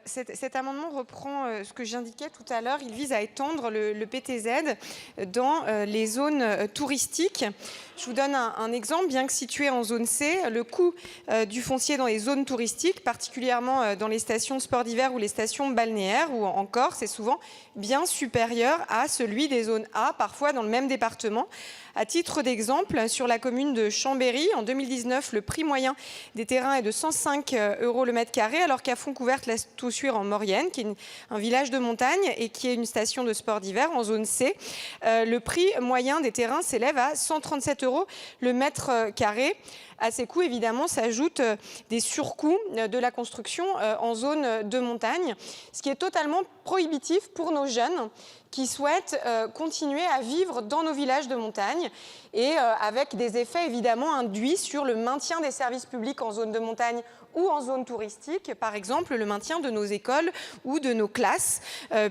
Cet amendement reprend ce que j'indiquais tout à l'heure. Il vise à étendre le PTZ dans les zones touristiques. Je vous donne un exemple. Bien que situé en zone C, le coût du foncier dans les zones touristiques, particulièrement dans les stations de sport d'hiver ou les stations balnéaires ou en Corse, est souvent bien supérieur à celui des zones A, parfois dans le même département. À titre d'exemple, sur la commune de Chambéry, en 2019, le prix moyen des terrains est de 105 € le mètre carré, alors qu'à Fontcouverte, la Toussuire en Maurienne, qui est un village de montagne et qui est une station de sport d'hiver en zone C, le prix moyen des terrains s'élève à 137 € le mètre carré. À ces coûts, évidemment, s'ajoutent des surcoûts de la construction en zone de montagne, ce qui est totalement prohibitif pour nos jeunes qui souhaitent continuer à vivre dans nos villages de montagne et avec des effets évidemment induits sur le maintien des services publics en zone de montagne ou en zone touristique, par exemple le maintien de nos écoles ou de nos classes,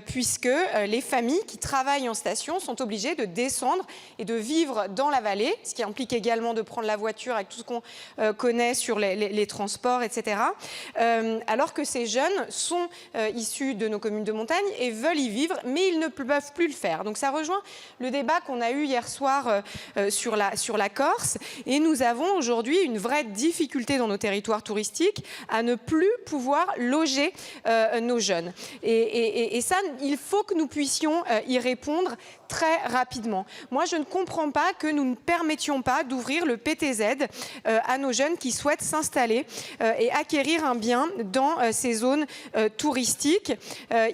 puisque les familles qui travaillent en station sont obligées de descendre et de vivre dans la vallée, ce qui implique également de prendre la voiture avec tout ce qu'on connaît sur les transports, etc. Alors que ces jeunes sont issus de nos communes de montagne et veulent y vivre, mais ils ne peuvent plus le faire. Donc ça rejoint le débat qu'on a eu hier soir sur la Corse, et nous avons aujourd'hui une vraie difficulté dans nos territoires touristiques à ne plus pouvoir loger nos jeunes. Et ça, il faut que nous puissions y répondre très rapidement. Moi, je ne comprends pas que nous ne permettions pas d'ouvrir le PTZ à nos jeunes qui souhaitent s'installer et acquérir un bien dans ces zones touristiques.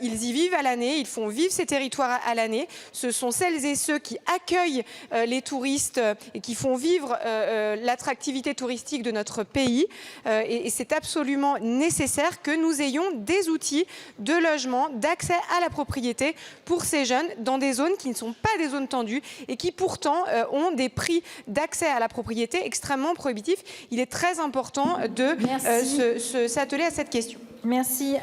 Ils y vivent à l'année, ils font vivre ces territoires à l'année. Ce sont celles et ceux qui accueillent les touristes et qui font vivre l'attractivité touristique de notre pays. Et c'est absolument nécessaire que nous ayons des outils de logement, d'accès à la propriété pour ces jeunes dans des zones qui ne sont pas des zones tendues et qui pourtant ont des prix d'accès à la propriété extrêmement prohibitifs. Il est très important de s'atteler à cette question. Merci.